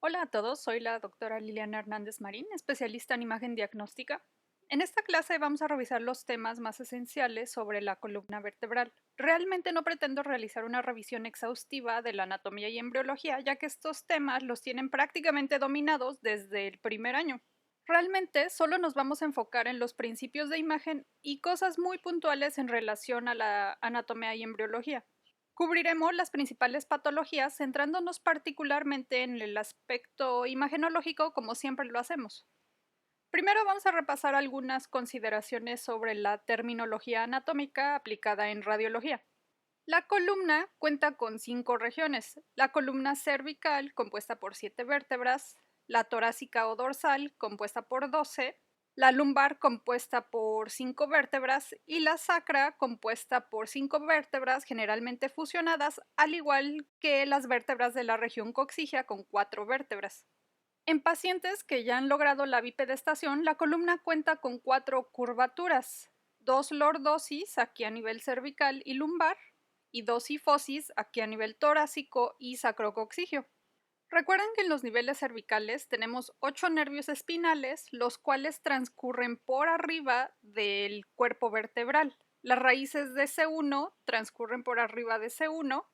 Hola a todos, soy la doctora Liliana Hernández Marín, especialista en imagen diagnóstica. En esta clase vamos a revisar los temas más esenciales sobre la columna vertebral. Realmente no pretendo realizar una revisión exhaustiva de la anatomía y embriología, ya que estos temas los tienen prácticamente dominados desde el primer año. Realmente solo nos vamos a enfocar en los principios de imagen y cosas muy puntuales en relación a la anatomía y embriología. Cubriremos las principales patologías centrándonos particularmente en el aspecto imagenológico como siempre lo hacemos. Primero vamos a repasar algunas consideraciones sobre la terminología anatómica aplicada en radiología. La columna cuenta con 5 regiones: la columna cervical, compuesta por 7 vértebras, la torácica o dorsal, compuesta por 12, la lumbar, compuesta por 5 vértebras, y la sacra, compuesta por 5 vértebras generalmente fusionadas, al igual que las vértebras de la región coxígea con 4 vértebras. En pacientes que ya han logrado la bipedestación, la columna cuenta con 4 curvaturas: 2 lordosis aquí a nivel cervical y lumbar, y 2 hifosis aquí a nivel torácico y sacrocoxígeo. Recuerden que en los niveles cervicales tenemos 8 nervios espinales, los cuales transcurren por arriba del cuerpo vertebral. Las raíces de C1 transcurren por arriba de C1,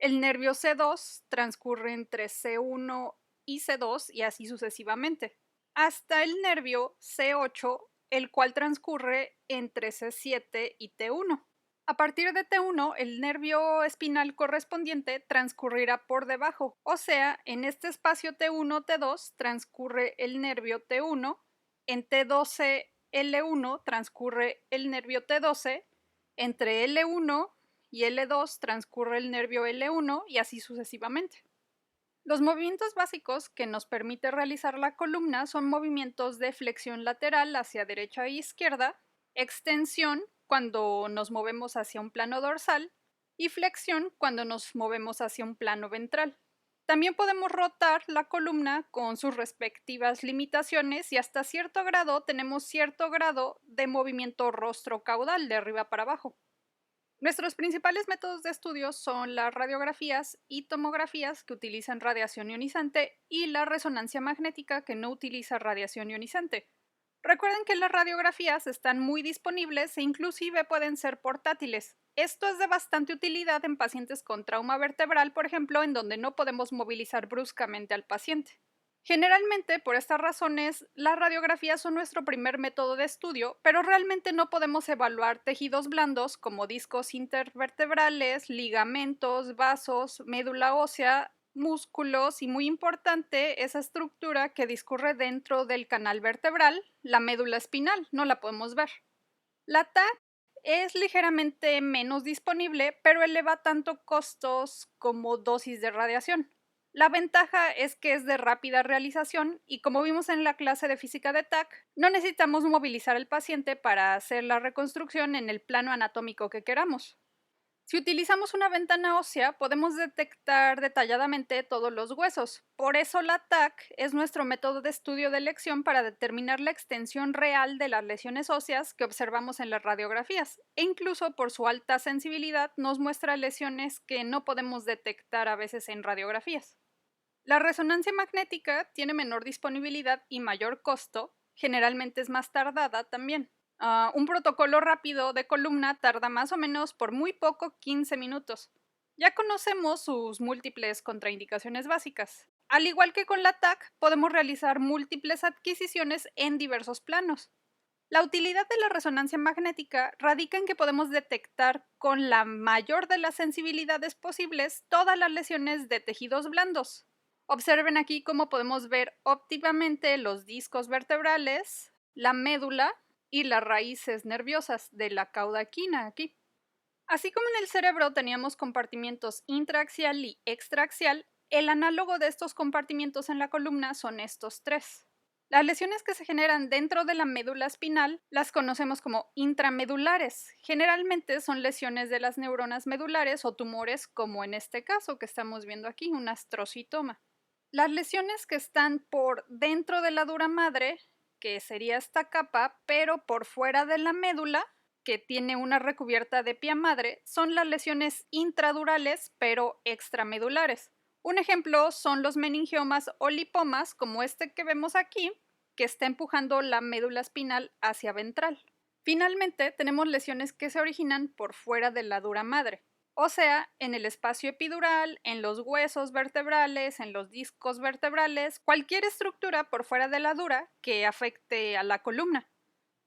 el nervio C2 transcurre entre C1 y C2 y así sucesivamente, hasta el nervio C8, el cual transcurre entre C7 y T1. A partir de T1, el nervio espinal correspondiente transcurrirá por debajo, o sea, en este espacio T1-T2 transcurre el nervio T1, en T12-L1 transcurre el nervio T12, entre L1 y L2 transcurre el nervio L1 y así sucesivamente. Los movimientos básicos que nos permite realizar la columna son movimientos de flexión lateral hacia derecha e izquierda, extensión cuando nos movemos hacia un plano dorsal y flexión cuando nos movemos hacia un plano ventral. También podemos rotar la columna con sus respectivas limitaciones y hasta cierto grado tenemos cierto grado de movimiento rostro-caudal de arriba para abajo. Nuestros principales métodos de estudio son las radiografías y tomografías, que utilizan radiación ionizante, y la resonancia magnética, que no utiliza radiación ionizante. Recuerden que las radiografías están muy disponibles e inclusive pueden ser portátiles. Esto es de bastante utilidad en pacientes con trauma vertebral, por ejemplo, en donde no podemos movilizar bruscamente al paciente. Generalmente, por estas razones, las radiografías son nuestro primer método de estudio, pero realmente no podemos evaluar tejidos blandos como discos intervertebrales, ligamentos, vasos, médula ósea, músculos y, muy importante, esa estructura que discurre dentro del canal vertebral, la médula espinal, no la podemos ver. La TAC es ligeramente menos disponible, pero eleva tanto costos como dosis de radiación. La ventaja es que es de rápida realización y, como vimos en la clase de física de TAC, no necesitamos movilizar al paciente para hacer la reconstrucción en el plano anatómico que queramos. Si utilizamos una ventana ósea, podemos detectar detalladamente todos los huesos. Por eso la TAC es nuestro método de estudio de elección para determinar la extensión real de las lesiones óseas que observamos en las radiografías, e incluso por su alta sensibilidad nos muestra lesiones que no podemos detectar a veces en radiografías. La resonancia magnética tiene menor disponibilidad y mayor costo, generalmente es más tardada también. Un protocolo rápido de columna tarda más o menos por muy poco 15 minutos. Ya conocemos sus múltiples contraindicaciones básicas. Al igual que con la TAC, podemos realizar múltiples adquisiciones en diversos planos. La utilidad de la resonancia magnética radica en que podemos detectar con la mayor de las sensibilidades posibles todas las lesiones de tejidos blandos. Observen aquí cómo podemos ver óptimamente los discos vertebrales, la médula y las raíces nerviosas de la cauda equina aquí. Así como en el cerebro teníamos compartimientos intraaxial y extraaxial, el análogo de estos compartimientos en la columna son estos tres. Las lesiones que se generan dentro de la médula espinal las conocemos como intramedulares. Generalmente son lesiones de las neuronas medulares o tumores, como en este caso que estamos viendo aquí, un astrocitoma. Las lesiones que están por dentro de la dura madre, que sería esta capa, pero por fuera de la médula, que tiene una recubierta de pia madre, son las lesiones intradurales pero extramedulares, Un ejemplo son los meningiomas o lipomas, como este que vemos aquí, que está empujando la médula espinal hacia ventral. Finalmente, tenemos lesiones que se originan por fuera de la dura madre, o sea, en el espacio epidural, en los huesos vertebrales, en los discos vertebrales, cualquier estructura por fuera de la dura que afecte a la columna.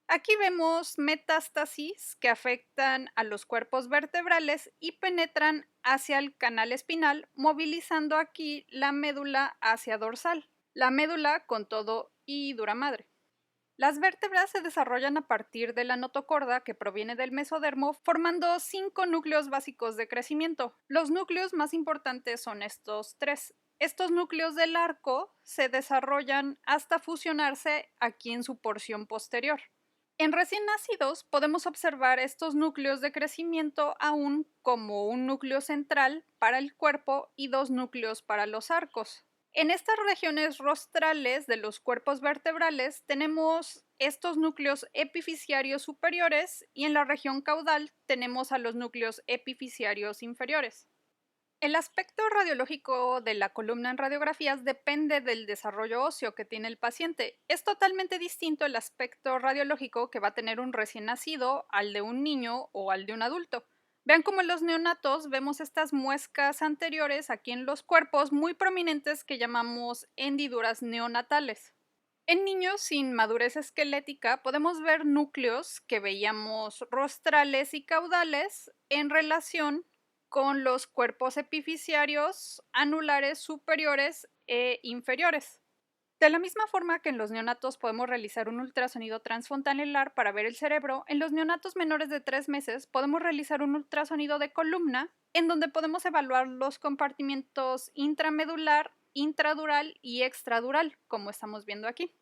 Aquí vemos metástasis que afectan a los cuerpos vertebrales y penetran hacia el canal espinal, movilizando aquí la médula hacia dorsal, la médula con todo y dura madre. Las vértebras se desarrollan a partir de la notocorda que proviene del mesodermo, formando 5 núcleos básicos de crecimiento. Los núcleos más importantes son estos 3. Estos núcleos del arco se desarrollan hasta fusionarse aquí en su porción posterior. En recién nacidos podemos observar estos núcleos de crecimiento aún como un núcleo central para el cuerpo y 2 núcleos para los arcos. En estas regiones rostrales de los cuerpos vertebrales tenemos estos núcleos epifisiarios superiores y en la región caudal tenemos a los núcleos epifisiarios inferiores. El aspecto radiológico de la columna en radiografías depende del desarrollo óseo que tiene el paciente. Es totalmente distinto el aspecto radiológico que va a tener un recién nacido al de un niño o al de un adulto. Vean cómo en los neonatos vemos estas muescas anteriores aquí en los cuerpos muy prominentes que llamamos hendiduras neonatales. En niños sin madurez esquelética podemos ver núcleos que veíamos rostrales y caudales en relación con los cuerpos epifisiarios anulares superiores e inferiores. De la misma forma que en los neonatos podemos realizar un ultrasonido transfontanelar para ver el cerebro, en los neonatos menores de 3 meses podemos realizar un ultrasonido de columna en donde podemos evaluar los compartimientos intramedular, intradural y extradural, como estamos viendo aquí.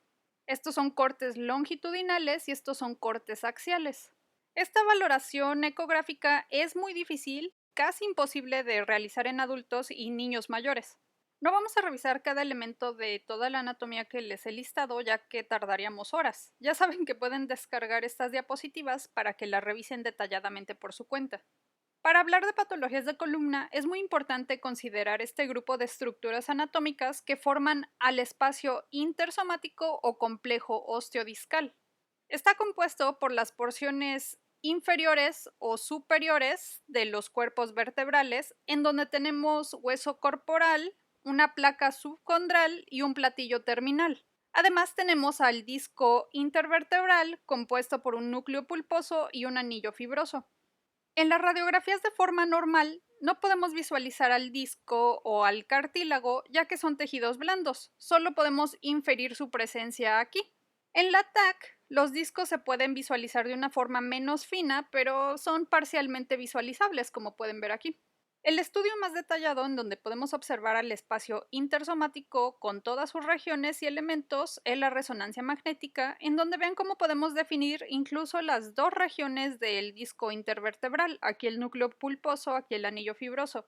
Estos son cortes longitudinales y estos son cortes axiales. Esta valoración ecográfica es muy difícil, casi imposible de realizar en adultos y niños mayores. No vamos a revisar cada elemento de toda la anatomía que les he listado, ya que tardaríamos horas. Ya saben que pueden descargar estas diapositivas para que las revisen detalladamente por su cuenta. Para hablar de patologías de columna, es muy importante considerar este grupo de estructuras anatómicas que forman al espacio intersomático o complejo osteodiscal. Está compuesto por las porciones inferiores o superiores de los cuerpos vertebrales, en donde tenemos hueso corporal, una placa subcondral y un platillo terminal. Además tenemos al disco intervertebral, compuesto por un núcleo pulposo y un anillo fibroso. En las radiografías de forma normal no podemos visualizar al disco o al cartílago ya que son tejidos blandos, solo podemos inferir su presencia aquí. En la TAC, los discos se pueden visualizar de una forma menos fina, pero son parcialmente visualizables, como pueden ver aquí. El estudio más detallado en donde podemos observar al espacio intersomático con todas sus regiones y elementos es la resonancia magnética, en donde vean cómo podemos definir incluso las 2 regiones del disco intervertebral, aquí el núcleo pulposo, aquí el anillo fibroso.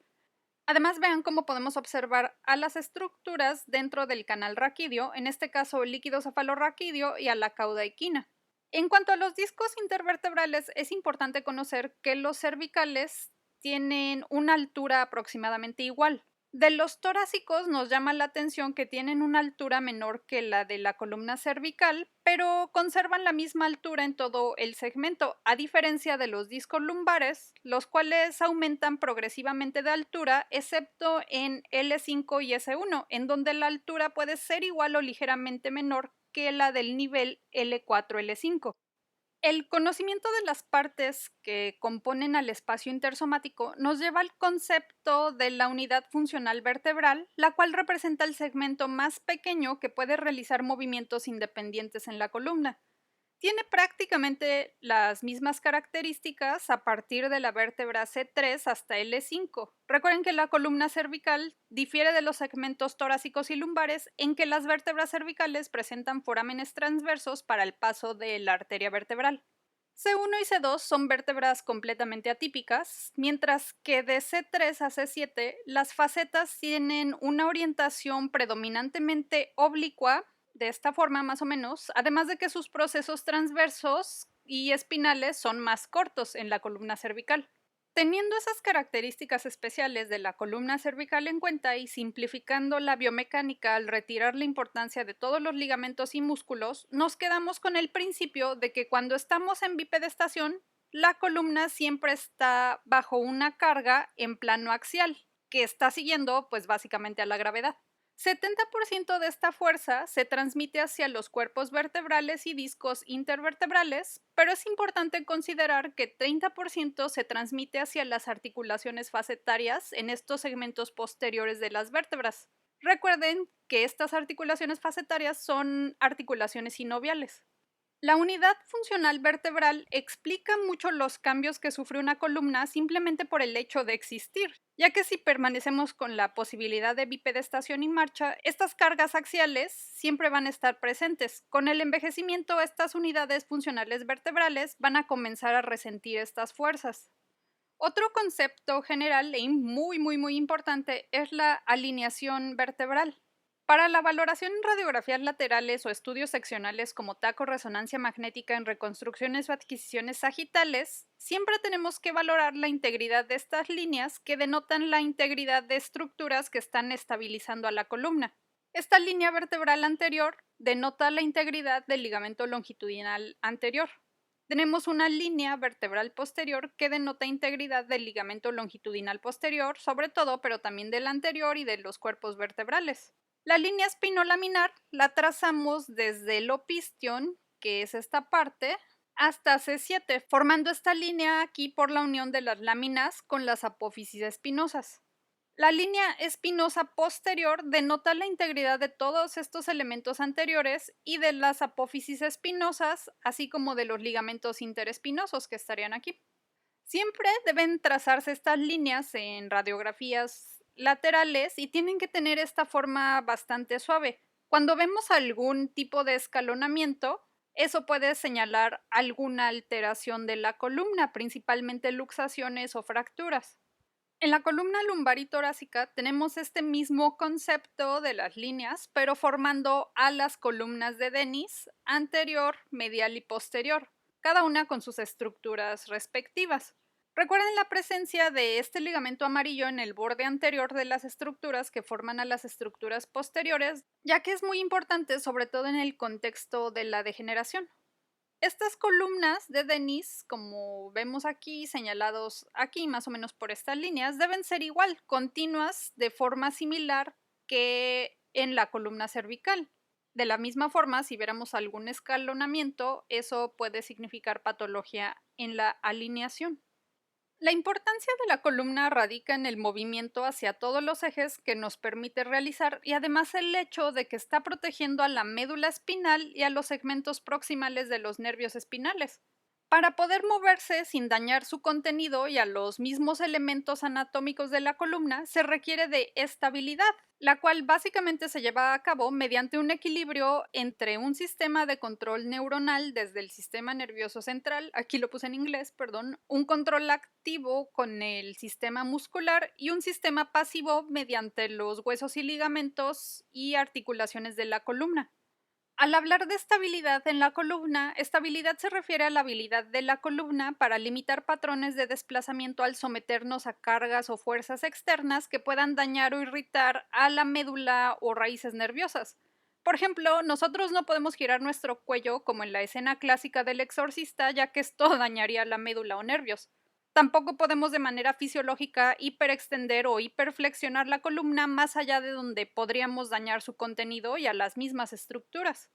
Además, vean cómo podemos observar a las estructuras dentro del canal raquídeo, en este caso el líquido cefalorraquídeo y a la cauda equina. En cuanto a los discos intervertebrales, es importante conocer que los cervicales tienen una altura aproximadamente igual. De los torácicos nos llama la atención que tienen una altura menor que la de la columna cervical, pero conservan la misma altura en todo el segmento, a diferencia de los discos lumbares, los cuales aumentan progresivamente de altura, excepto en L5 y S1, en donde la altura puede ser igual o ligeramente menor que la del nivel L4-L5. El conocimiento de las partes que componen al espacio intersomático nos lleva al concepto de la unidad funcional vertebral, la cual representa el segmento más pequeño que puede realizar movimientos independientes en la columna. Tiene prácticamente las mismas características a partir de la vértebra C3 hasta L5. Recuerden que la columna cervical difiere de los segmentos torácicos y lumbares en que las vértebras cervicales presentan forámenes transversos para el paso de la arteria vertebral. C1 y C2 son vértebras completamente atípicas, mientras que de C3 a C7 las facetas tienen una orientación predominantemente oblicua, de esta forma más o menos, además de que sus procesos transversos y espinales son más cortos en la columna cervical. Teniendo esas características especiales de la columna cervical en cuenta y simplificando la biomecánica al retirar la importancia de todos los ligamentos y músculos, nos quedamos con el principio de que cuando estamos en bipedestación, la columna siempre está bajo una carga en plano axial, que está siguiendo pues básicamente a la gravedad. 70% de esta fuerza se transmite hacia los cuerpos vertebrales y discos intervertebrales, pero es importante considerar que 30% se transmite hacia las articulaciones facetarias en estos segmentos posteriores de las vértebras. Recuerden que estas articulaciones facetarias son articulaciones sinoviales. La unidad funcional vertebral explica mucho los cambios que sufre una columna simplemente por el hecho de existir, ya que si permanecemos con la posibilidad de bipedestación y marcha, estas cargas axiales siempre van a estar presentes. Con el envejecimiento, estas unidades funcionales vertebrales van a comenzar a resentir estas fuerzas. Otro concepto general y muy importante es la alineación vertebral. Para la valoración en radiografías laterales o estudios seccionales como taco-resonancia magnética en reconstrucciones o adquisiciones sagitales, siempre tenemos que valorar la integridad de estas líneas que denotan la integridad de estructuras que están estabilizando a la columna. Esta línea vertebral anterior denota la integridad del ligamento longitudinal anterior. Tenemos una línea vertebral posterior que denota integridad del ligamento longitudinal posterior, sobre todo, pero también del anterior y de los cuerpos vertebrales. La línea espinolaminar la trazamos desde el opistion, que es esta parte, hasta C7, formando esta línea aquí por la unión de las láminas con las apófisis espinosas. La línea espinosa posterior denota la integridad de todos estos elementos anteriores y de las apófisis espinosas, así como de los ligamentos interespinosos que estarían aquí. Siempre deben trazarse estas líneas en radiografías laterales y tienen que tener esta forma bastante suave. Cuando vemos algún tipo de escalonamiento, eso puede señalar alguna alteración de la columna, principalmente luxaciones o fracturas. En la columna lumbar y torácica tenemos este mismo concepto de las líneas, pero formando a las columnas de Dennis, anterior, medial y posterior, cada una con sus estructuras respectivas. Recuerden la presencia de este ligamento amarillo en el borde anterior de las estructuras que forman a las estructuras posteriores, ya que es muy importante, sobre todo en el contexto de la degeneración. Estas columnas de Dennis, como vemos aquí, señalados aquí más o menos por estas líneas, deben ser igual, continuas de forma similar que en la columna cervical. De la misma forma, si viéramos algún escalonamiento, eso puede significar patología en la alineación. La importancia de la columna radica en el movimiento hacia todos los ejes que nos permite realizar y además el hecho de que está protegiendo a la médula espinal y a los segmentos proximales de los nervios espinales. Para poder moverse sin dañar su contenido y a los mismos elementos anatómicos de la columna, se requiere de estabilidad, la cual básicamente se lleva a cabo mediante un equilibrio entre un sistema de control neuronal desde el sistema nervioso central, aquí lo puse en inglés, perdón, un control activo con el sistema muscular y un sistema pasivo mediante los huesos y ligamentos y articulaciones de la columna. Al hablar de estabilidad en la columna, estabilidad se refiere a la habilidad de la columna para limitar patrones de desplazamiento al someternos a cargas o fuerzas externas que puedan dañar o irritar a la médula o raíces nerviosas. Por ejemplo, nosotros no podemos girar nuestro cuello como en la escena clásica del exorcista, ya que esto dañaría la médula o nervios. Tampoco podemos de manera fisiológica hiperextender o hiperflexionar la columna más allá de donde podríamos dañar su contenido y a las mismas estructuras.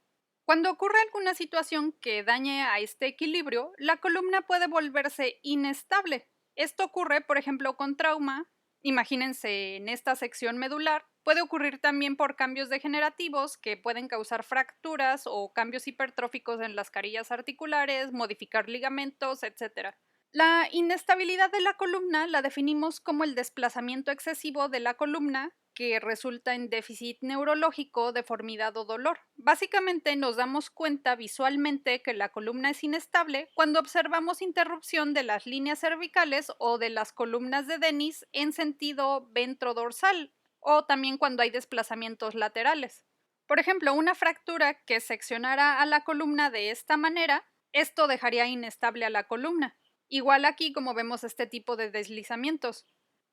Cuando ocurre alguna situación que dañe a este equilibrio, la columna puede volverse inestable. Esto ocurre, por ejemplo, con trauma. Imagínense en esta sección medular. Puede ocurrir también por cambios degenerativos que pueden causar fracturas o cambios hipertróficos en las carillas articulares, modificar ligamentos, etc. La inestabilidad de la columna la definimos como el desplazamiento excesivo de la columna que resulta en déficit neurológico, deformidad o dolor. Básicamente nos damos cuenta visualmente que la columna es inestable cuando observamos interrupción de las líneas cervicales o de las columnas de Dennis en sentido ventrodorsal o también cuando hay desplazamientos laterales. Por ejemplo, una fractura que seccionara a la columna de esta manera, esto dejaría inestable a la columna. Igual aquí como vemos este tipo de deslizamientos.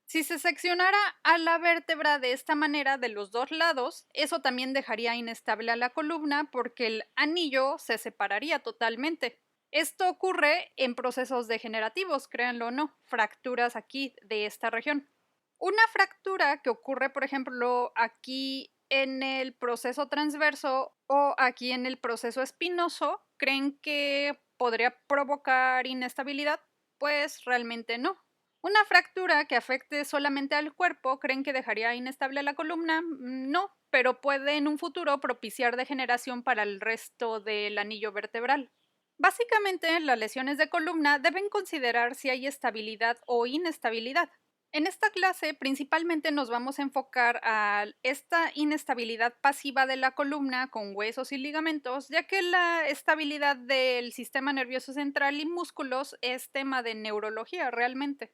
Si se seccionara a la vértebra de esta manera de los dos lados, eso también dejaría inestable a la columna porque el anillo se separaría totalmente. Esto ocurre en procesos degenerativos, créanlo o no, fracturas aquí de esta región. Una fractura que ocurre, por ejemplo, aquí en el proceso transverso o aquí en el proceso espinoso, ¿creen que podría provocar inestabilidad? Pues realmente no. Una fractura que afecte solamente al cuerpo, ¿creen que dejaría inestable la columna? No, pero puede en un futuro propiciar degeneración para el resto del anillo vertebral. Básicamente, las lesiones de columna deben considerar si hay estabilidad o inestabilidad. En esta clase principalmente nos vamos a enfocar a esta inestabilidad pasiva de la columna con huesos y ligamentos, ya que la estabilidad del sistema nervioso central y músculos es tema de neurología realmente.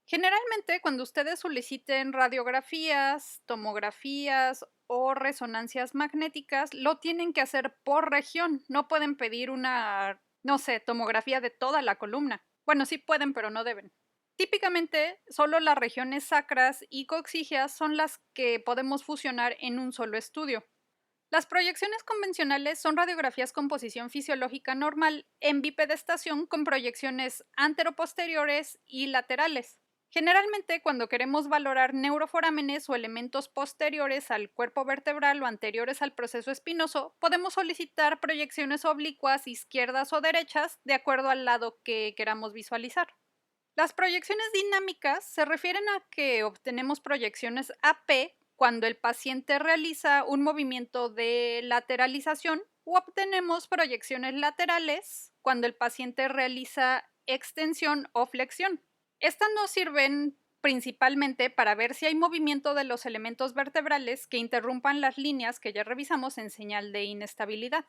Generalmente, cuando ustedes soliciten radiografías, tomografías o resonancias magnéticas, lo tienen que hacer por región. No pueden pedir una, no sé, tomografía de toda la columna. Bueno, sí pueden, pero no deben. Típicamente, solo las regiones sacras y coxígeas son las que podemos fusionar en un solo estudio. Las proyecciones convencionales son radiografías con posición fisiológica normal en bipedestación con proyecciones anteroposteriores y laterales. Generalmente, cuando queremos valorar neuroforámenes o elementos posteriores al cuerpo vertebral o anteriores al proceso espinoso, podemos solicitar proyecciones oblicuas izquierdas o derechas de acuerdo al lado que queramos visualizar. Las proyecciones dinámicas se refieren a que obtenemos proyecciones AP cuando el paciente realiza un movimiento de lateralización o obtenemos proyecciones laterales cuando el paciente realiza extensión o flexión. Estas nos sirven principalmente para ver si hay movimiento de los elementos vertebrales que interrumpan las líneas que ya revisamos en señal de inestabilidad.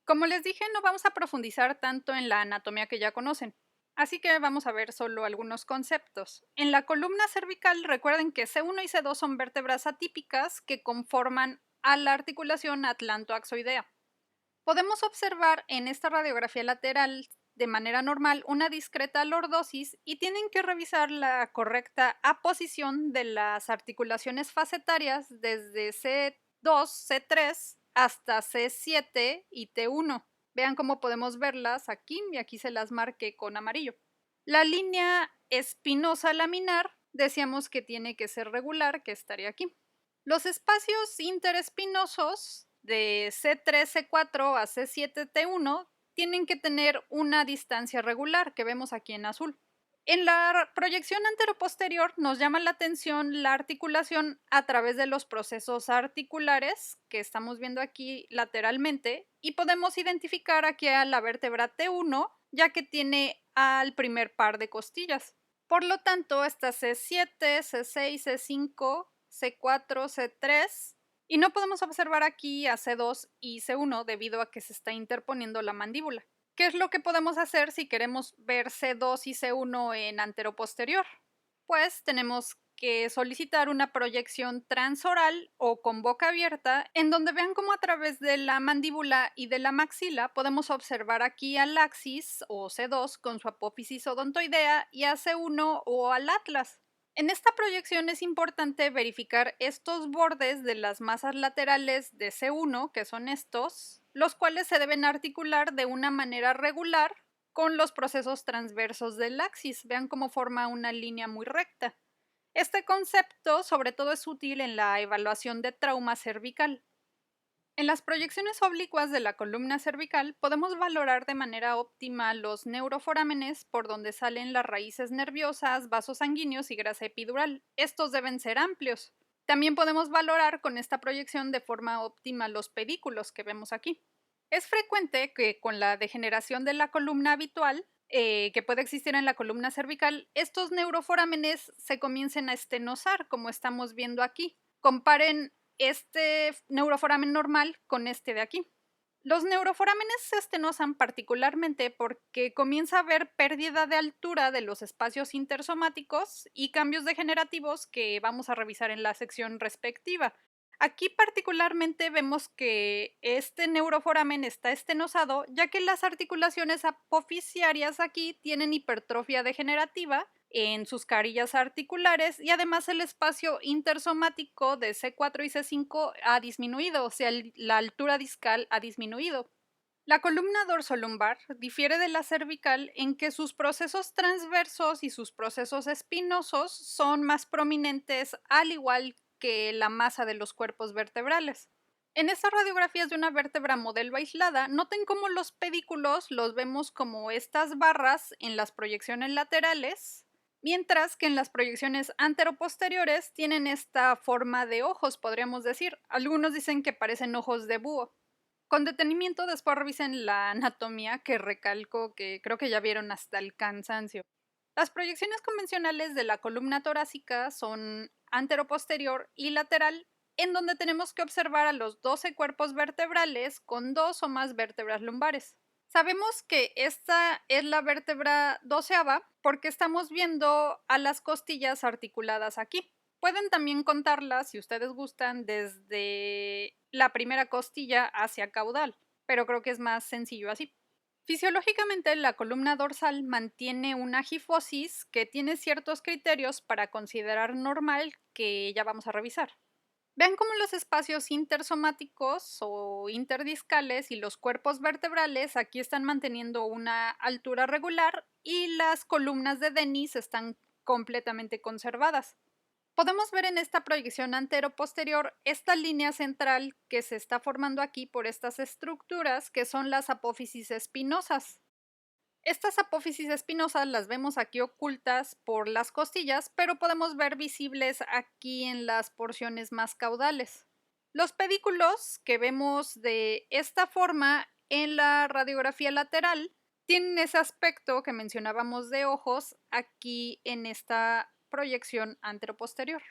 Como les dije, no vamos a profundizar tanto en la anatomía que ya conocen, así que vamos a ver solo algunos conceptos. En la columna cervical, recuerden que C1 y C2 son vértebras atípicas que conforman a la articulación atlantoaxoidea. Podemos observar en esta radiografía lateral de manera normal una discreta lordosis y tienen que revisar la correcta aposición de las articulaciones facetarias desde C2, C3 hasta C7 y T1. Vean cómo podemos verlas aquí y aquí se las marqué con amarillo. La línea espinosa laminar decíamos que tiene que ser regular, que estaría aquí. Los espacios interespinosos de C3, C4 a C7, T1 tienen que tener una distancia regular que vemos aquí en azul. En la proyección anteroposterior nos llama la atención la articulación a través de los procesos articulares que estamos viendo aquí lateralmente y podemos identificar aquí a la vértebra T1 ya que tiene al primer par de costillas. Por lo tanto, está C7, C6, C5, C4, C3 y no podemos observar aquí a C2 y C1 debido a que se está interponiendo la mandíbula. ¿Qué es lo que podemos hacer si queremos ver C2 y C1 en anteroposterior? Pues tenemos que solicitar una proyección transoral o con boca abierta en donde vean cómo a través de la mandíbula y de la maxila podemos observar aquí al axis o C2 con su apófisis odontoidea y a C1 o al atlas. En esta proyección es importante verificar estos bordes de las masas laterales de C1, que son estos, los cuales se deben articular de una manera regular con los procesos transversos del axis. Vean cómo forma una línea muy recta. Este concepto sobre todo es útil en la evaluación de trauma cervical. En las proyecciones oblicuas de la columna cervical podemos valorar de manera óptima los neuroforámenes por donde salen las raíces nerviosas, vasos sanguíneos y grasa epidural. Estos deben ser amplios. También podemos valorar con esta proyección de forma óptima los pedículos que vemos aquí. Es frecuente que con la degeneración de la columna habitual, que puede existir en la columna cervical, estos neuroforámenes se comiencen a estenosar, como estamos viendo aquí. Comparen este neuroforamen normal con este de aquí. Los neuroforámenes se estenosan particularmente porque comienza a haber pérdida de altura de los espacios intersomáticos y cambios degenerativos que vamos a revisar en la sección respectiva. Aquí particularmente vemos que este neuroforamen está estenosado, ya que las articulaciones apoficiarias aquí tienen hipertrofia degenerativa en sus carillas articulares y además el espacio intersomático de C4 y C5 ha disminuido, o sea, la altura discal ha disminuido. La columna dorsolumbar difiere de la cervical en que sus procesos transversos y sus procesos espinosos son más prominentes, al igual que la masa de los cuerpos vertebrales. En estas radiografías de una vértebra modelo aislada, noten cómo los pedículos los vemos como estas barras en las proyecciones laterales, mientras que en las proyecciones anteroposteriores tienen esta forma de ojos, podríamos decir. Algunos dicen que parecen ojos de búho. Con detenimiento después revisen la anatomía, que recalco que creo que ya vieron hasta el cansancio. Las proyecciones convencionales de la columna torácica son anteroposterior y lateral, en donde tenemos que observar a los 12 cuerpos vertebrales con dos o más vértebras lumbares. Sabemos que esta es la vértebra doceava porque estamos viendo a las costillas articuladas aquí. Pueden también contarlas, si ustedes gustan, desde la primera costilla hacia caudal, pero creo que es más sencillo así. Fisiológicamente, la columna dorsal mantiene una hifosis que tiene ciertos criterios para considerar normal que ya vamos a revisar. Vean cómo los espacios intersomáticos o interdiscales y los cuerpos vertebrales aquí están manteniendo una altura regular y las columnas de Denis están completamente conservadas. Podemos ver en esta proyección antero-posterior esta línea central que se está formando aquí por estas estructuras que son las apófisis espinosas. Estas apófisis espinosas las vemos aquí ocultas por las costillas, pero podemos ver visibles aquí en las porciones más caudales. Los pedículos que vemos de esta forma en la radiografía lateral tienen ese aspecto que mencionábamos de ojos aquí en esta proyección anteroposterior.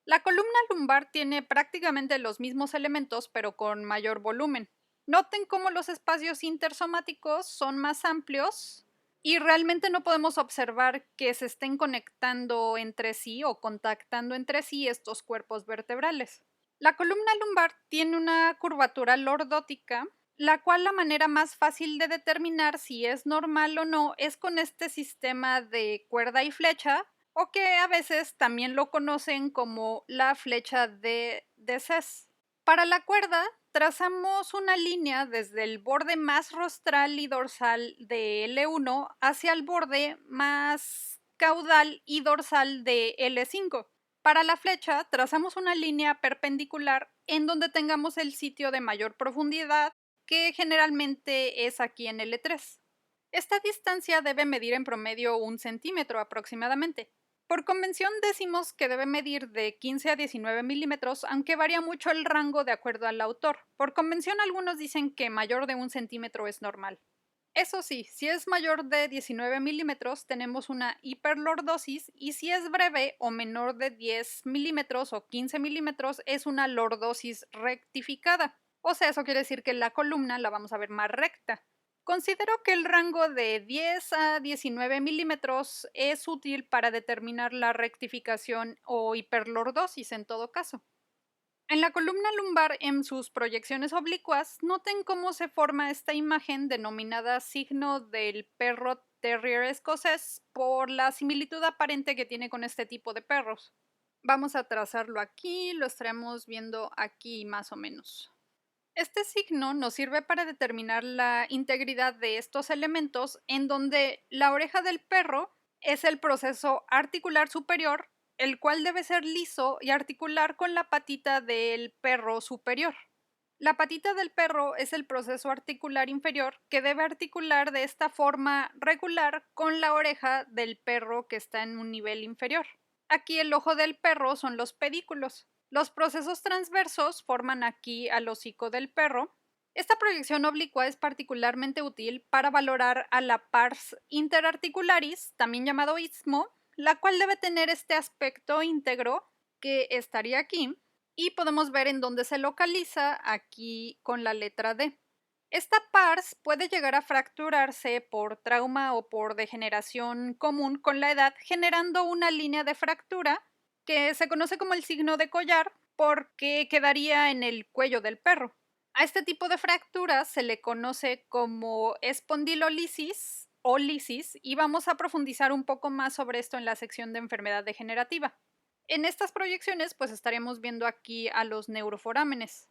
La columna lumbar tiene prácticamente los mismos elementos, pero con mayor volumen. Noten cómo los espacios intersomáticos son más amplios y realmente no podemos observar que se estén conectando entre sí o contactando entre sí estos cuerpos vertebrales. La columna lumbar tiene una curvatura lordótica, la cual la manera más fácil de determinar si es normal o no es con este sistema de cuerda y flecha, o que a veces también lo conocen como la flecha de Deces. Para la cuerda, trazamos una línea desde el borde más rostral y dorsal de L1 hacia el borde más caudal y dorsal de L5. Para la flecha, trazamos una línea perpendicular en donde tengamos el sitio de mayor profundidad, que generalmente es aquí en L3. Esta distancia debe medir en promedio 1 centímetro aproximadamente. Por convención decimos que debe medir de 15 a 19 milímetros, aunque varía mucho el rango de acuerdo al autor. Por convención algunos dicen que mayor de 1 centímetro es normal. Eso sí, si es mayor de 19 milímetros tenemos una hiperlordosis y si es breve o menor de 10 milímetros o 15 milímetros es una lordosis rectificada. O sea, eso quiere decir que la columna la vamos a ver más recta. Considero que el rango de 10 a 19 milímetros es útil para determinar la rectificación o hiperlordosis en todo caso. En la columna lumbar, en sus proyecciones oblicuas, noten cómo se forma esta imagen denominada signo del perro terrier escocés por la similitud aparente que tiene con este tipo de perros. Vamos a trazarlo aquí, lo estaremos viendo aquí más o menos. Este signo nos sirve para determinar la integridad de estos elementos, en donde la oreja del perro es el proceso articular superior, el cual debe ser liso y articular con la patita del perro superior. La patita del perro es el proceso articular inferior, que debe articular de esta forma regular con la oreja del perro que está en un nivel inferior. Aquí el ojo del perro son los pedículos. Los procesos transversos forman aquí al hocico del perro. Esta proyección oblicua es particularmente útil para valorar a la pars interarticularis, también llamado istmo, la cual debe tener este aspecto íntegro que estaría aquí, y podemos ver en dónde se localiza aquí con la letra D. Esta pars puede llegar a fracturarse por trauma o por degeneración común con la edad, generando una línea de fractura que se conoce como el signo de collar, porque quedaría en el cuello del perro. A este tipo de fracturas se le conoce como espondilolisis o lisis y vamos a profundizar un poco más sobre esto en la sección de enfermedad degenerativa. En estas proyecciones pues estaremos viendo aquí a los neuroforámenes.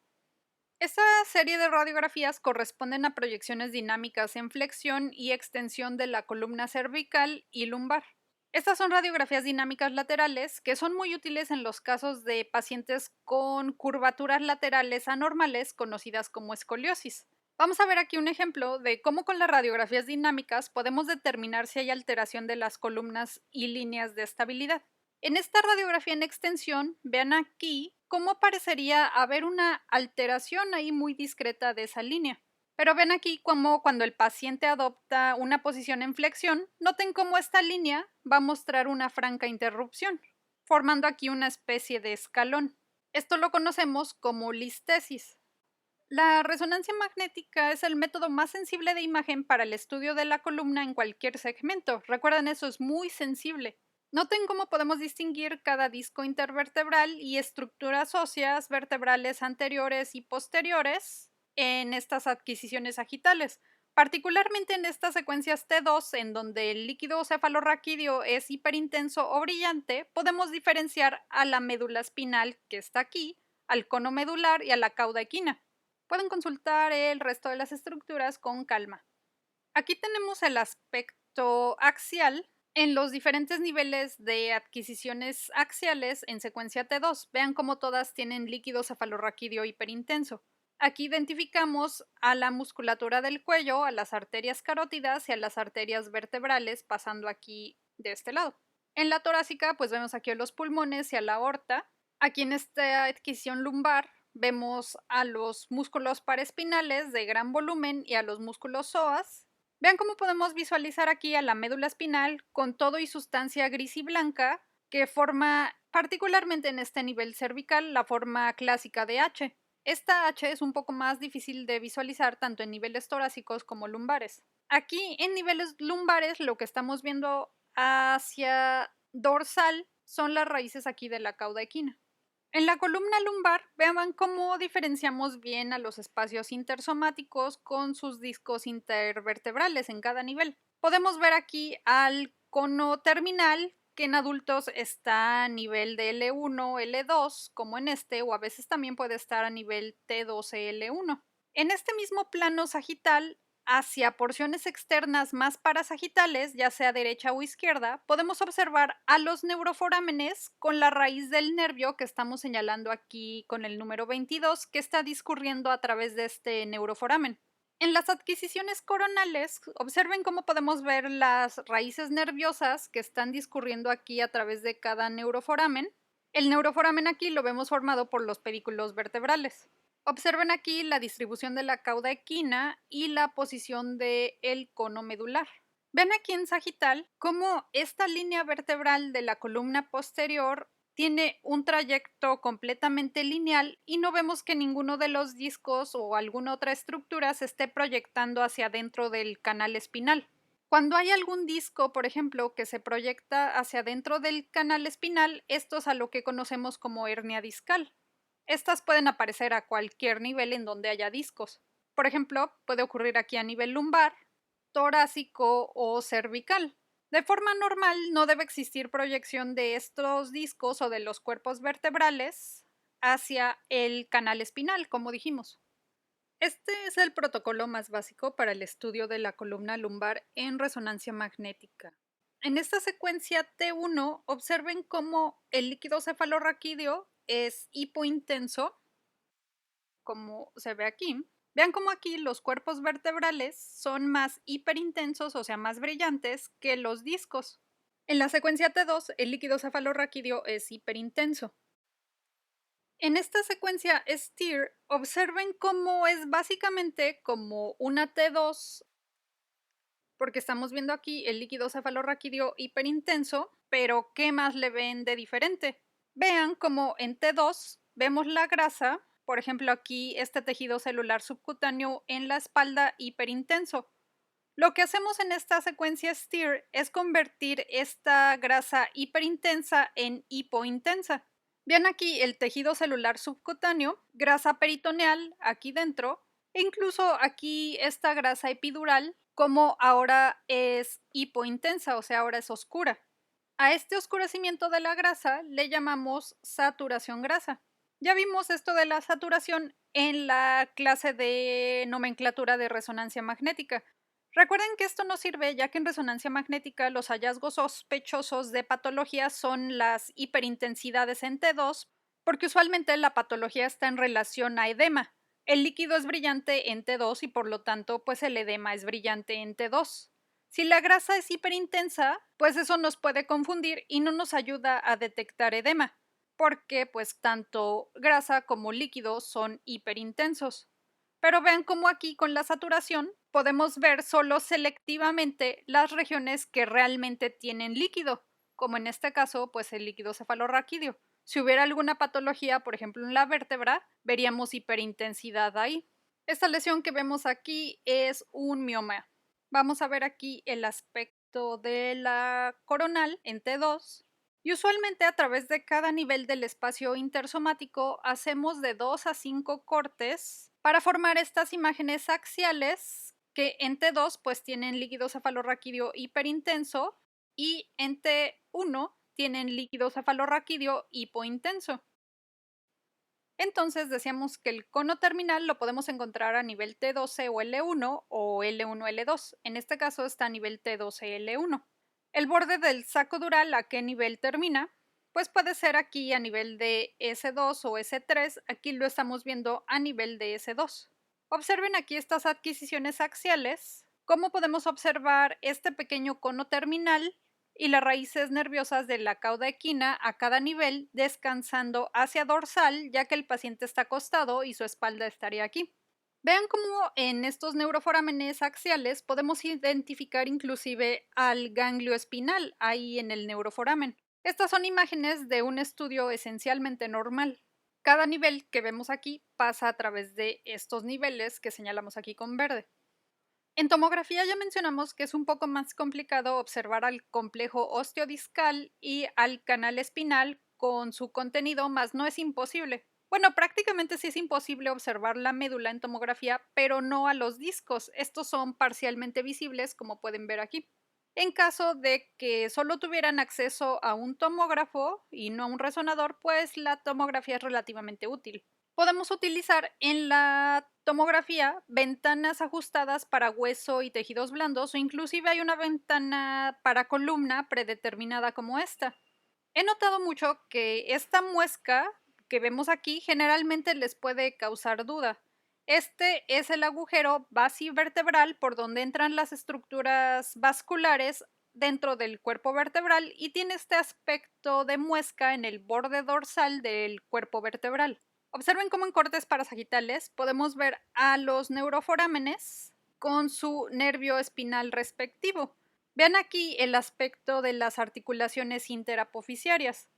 Esta serie de radiografías corresponden a proyecciones dinámicas en flexión y extensión de la columna cervical y lumbar. Estas son radiografías dinámicas laterales que son muy útiles en los casos de pacientes con curvaturas laterales anormales conocidas como escoliosis. Vamos a ver aquí un ejemplo de cómo con las radiografías dinámicas podemos determinar si hay alteración de las columnas y líneas de estabilidad. En esta radiografía en extensión, vean aquí cómo parecería haber una alteración ahí muy discreta de esa línea. Pero ven aquí cómo cuando el paciente adopta una posición en flexión, noten cómo esta línea va a mostrar una franca interrupción, formando aquí una especie de escalón. Esto lo conocemos como listesis. La resonancia magnética es el método más sensible de imagen para el estudio de la columna en cualquier segmento. Recuerden, eso es muy sensible. Noten cómo podemos distinguir cada disco intervertebral y estructuras óseas vertebrales anteriores y posteriores en estas adquisiciones sagitales, particularmente en estas secuencias T2, en donde el líquido cefalorraquídeo es hiperintenso o brillante, podemos diferenciar a la médula espinal, que está aquí, al cono medular y a la cauda equina. Pueden consultar el resto de las estructuras con calma. Aquí tenemos el aspecto axial en los diferentes niveles de adquisiciones axiales en secuencia T2. Vean cómo todas tienen líquido cefalorraquídeo hiperintenso. Aquí identificamos a la musculatura del cuello, a las arterias carótidas y a las arterias vertebrales pasando aquí de este lado. En la torácica pues vemos aquí a los pulmones y a la aorta. Aquí en esta adquisición lumbar vemos a los músculos paraespinales de gran volumen y a los músculos psoas. Vean cómo podemos visualizar aquí a la médula espinal con todo y sustancia gris y blanca que forma, particularmente en este nivel cervical, la forma clásica de H. Esta H es un poco más difícil de visualizar tanto en niveles torácicos como lumbares. Aquí en niveles lumbares lo que estamos viendo hacia dorsal son las raíces aquí de la cauda equina. En la columna lumbar, vean cómo diferenciamos bien a los espacios intersomáticos con sus discos intervertebrales en cada nivel. Podemos ver aquí al cono terminal, que en adultos está a nivel de L1, L2, como en este, o a veces también puede estar a nivel T12, L1. En este mismo plano sagital, hacia porciones externas más parasagitales, ya sea derecha o izquierda, podemos observar a los neuroforámenes con la raíz del nervio que estamos señalando aquí con el número 22, que está discurriendo a través de este neuroforamen. En las adquisiciones coronales, observen cómo podemos ver las raíces nerviosas que están discurriendo aquí a través de cada neuroforamen. El neuroforamen aquí lo vemos formado por los pedículos vertebrales. Observen aquí la distribución de la cauda equina y la posición del cono medular. Ven aquí en sagital cómo esta línea vertebral de la columna posterior tiene un trayecto completamente lineal y no vemos que ninguno de los discos o alguna otra estructura se esté proyectando hacia adentro del canal espinal. Cuando hay algún disco, por ejemplo, que se proyecta hacia adentro del canal espinal, esto es a lo que conocemos como hernia discal. Estas pueden aparecer a cualquier nivel en donde haya discos. Por ejemplo, puede ocurrir aquí a nivel lumbar, torácico o cervical. De forma normal, no debe existir proyección de estos discos o de los cuerpos vertebrales hacia el canal espinal, como dijimos. Este es el protocolo más básico para el estudio de la columna lumbar en resonancia magnética. En esta secuencia T1, observen cómo el líquido cefalorraquídeo es hipointenso, como se ve aquí. Vean cómo aquí los cuerpos vertebrales son más hiperintensos, o sea, más brillantes que los discos. En la secuencia T2, el líquido cefalorraquídeo es hiperintenso. En esta secuencia STEER, observen cómo es básicamente como una T2, porque estamos viendo aquí el líquido cefalorraquídeo hiperintenso, pero ¿qué más le ven de diferente? Vean como en T2 vemos la grasa, por ejemplo aquí este tejido celular subcutáneo en la espalda hiperintenso. Lo que hacemos en esta secuencia STEER es convertir esta grasa hiperintensa en hipointensa. Vean aquí el tejido celular subcutáneo, grasa peritoneal aquí dentro, e incluso aquí esta grasa epidural, como ahora es hipointensa, o sea, ahora es oscura. A este oscurecimiento de la grasa le llamamos saturación grasa. Ya vimos esto de la saturación en la clase de nomenclatura de resonancia magnética. Recuerden que esto nos sirve ya que en resonancia magnética los hallazgos sospechosos de patología son las hiperintensidades en T2, porque usualmente la patología está en relación a edema. El líquido es brillante en T2 y por lo tanto pues el edema es brillante en T2. Si la grasa es hiperintensa, pues eso nos puede confundir y no nos ayuda a detectar edema, porque pues tanto grasa como líquido son hiperintensos. Pero vean cómo aquí con la saturación podemos ver solo selectivamente las regiones que realmente tienen líquido, como en este caso pues el líquido cefalorraquídeo. Si hubiera alguna patología, por ejemplo en la vértebra, veríamos hiperintensidad ahí. Esta lesión que vemos aquí es un mioma. Vamos a ver aquí el aspecto de la coronal en T2 y usualmente a través de cada nivel del espacio intersomático hacemos de 2 a 5 cortes para formar estas imágenes axiales que en T2 pues tienen líquido cefalorraquídeo hiperintenso y en T1 tienen líquido cefalorraquídeo hipointenso. Entonces decíamos que el cono terminal lo podemos encontrar a nivel T12 o L1 o L1-L2. En este caso está a nivel T12-L1. El borde del saco dural, ¿a qué nivel termina? Pues puede ser aquí a nivel de S2 o S3. Aquí lo estamos viendo a nivel de S2. Observen aquí estas adquisiciones axiales. ¿Cómo podemos observar este pequeño cono terminal y las raíces nerviosas de la cauda equina a cada nivel descansando hacia dorsal, ya que el paciente está acostado y su espalda estaría aquí? Vean cómo en estos neuroforámenes axiales podemos identificar inclusive al ganglio espinal ahí en el neuroforamen. Estas son imágenes de un estudio esencialmente normal. Cada nivel que vemos aquí pasa a través de estos niveles que señalamos aquí con verde. En tomografía ya mencionamos que es un poco más complicado observar al complejo osteodiscal y al canal espinal con su contenido, mas no es imposible. Bueno, prácticamente sí es imposible observar la médula en tomografía, pero no a los discos. Estos son parcialmente visibles, como pueden ver aquí. En caso de que solo tuvieran acceso a un tomógrafo y no a un resonador, pues la tomografía es relativamente útil. Podemos utilizar en la tomografía ventanas ajustadas para hueso y tejidos blandos o inclusive hay una ventana para columna predeterminada como esta. He notado mucho que esta muesca que vemos aquí generalmente les puede causar duda. Este es el agujero basivertebral por donde entran las estructuras vasculares dentro del cuerpo vertebral y tiene este aspecto de muesca en el borde dorsal del cuerpo vertebral. Observen cómo en cortes parasagitales podemos ver a los neuroforámenes con su nervio espinal respectivo. Vean aquí el aspecto de las articulaciones interapofisiarias.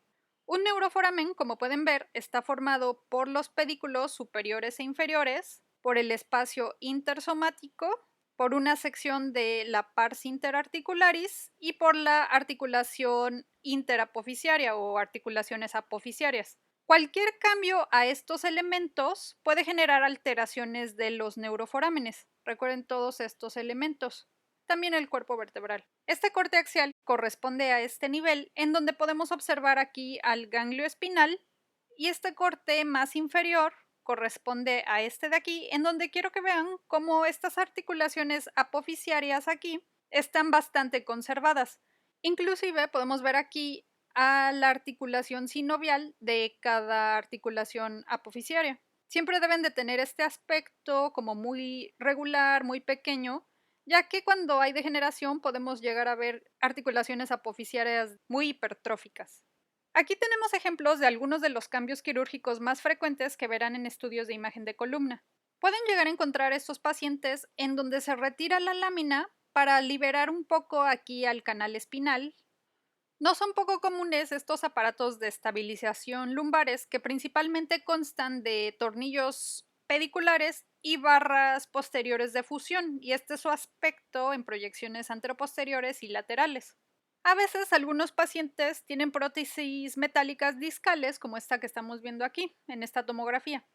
Un neuroforamen, como pueden ver, está formado por los pedículos superiores e inferiores, por el espacio intersomático, por una sección de la pars interarticularis y por la articulación interapofisiaria o articulaciones apofisiarias. Cualquier cambio a estos elementos puede generar alteraciones de los neuroforámenes. Recuerden todos estos elementos. También el cuerpo vertebral. Este corte axial corresponde a este nivel en donde podemos observar aquí al ganglio espinal y este corte más inferior corresponde a este de aquí en donde quiero que vean cómo estas articulaciones apofisiarias aquí están bastante conservadas. Inclusive podemos ver aquí a la articulación sinovial de cada articulación apofisiaria. Siempre deben de tener este aspecto como muy regular, muy pequeño, ya que cuando hay degeneración podemos llegar a ver articulaciones apofisiarias muy hipertróficas. Aquí tenemos ejemplos de algunos de los cambios quirúrgicos más frecuentes que verán en estudios de imagen de columna. Pueden llegar a encontrar estos pacientes en donde se retira la lámina para liberar un poco aquí al canal espinal. No son poco comunes estos aparatos de estabilización lumbares que principalmente constan de tornillos pediculares y barras posteriores de fusión, y este es su aspecto en proyecciones anteroposteriores y laterales. A veces algunos pacientes tienen prótesis metálicas discales, como esta que estamos viendo aquí, en esta tomografía.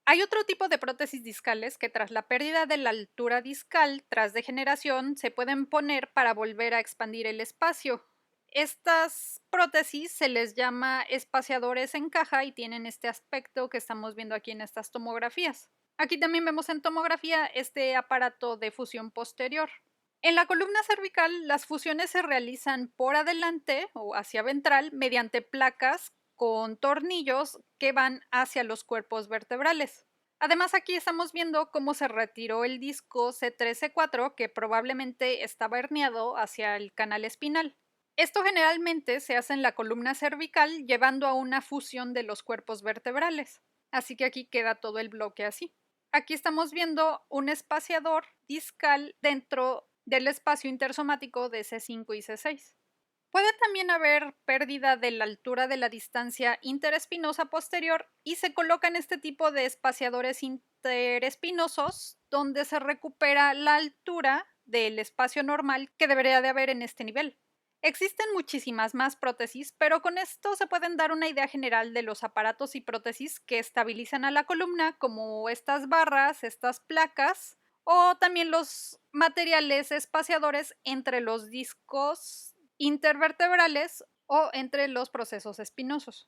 Hay otro tipo de prótesis discales que tras la pérdida de la altura discal tras degeneración se pueden poner para volver a expandir el espacio. Estas prótesis se les llama espaciadores en caja y tienen este aspecto que estamos viendo aquí en estas tomografías. Aquí también vemos en tomografía este aparato de fusión posterior. En la columna cervical, las fusiones se realizan por adelante o hacia ventral mediante placas con tornillos que van hacia los cuerpos vertebrales. Además, aquí estamos viendo cómo se retiró el disco C3-C4 que probablemente estaba herniado hacia el canal espinal. Esto generalmente se hace en la columna cervical llevando a una fusión de los cuerpos vertebrales. Así que aquí queda todo el bloque así. Aquí estamos viendo un espaciador discal dentro del espacio intersomático de C5 y C6. Puede también haber pérdida de la altura de la distancia interespinosa posterior y se colocan este tipo de espaciadores interespinosos donde se recupera la altura del espacio normal que debería de haber en este nivel. Existen muchísimas más prótesis, pero con esto se pueden dar una idea general de los aparatos y prótesis que estabilizan a la columna, como estas barras, estas placas, o también los materiales espaciadores entre los discos intervertebrales o entre los procesos espinosos.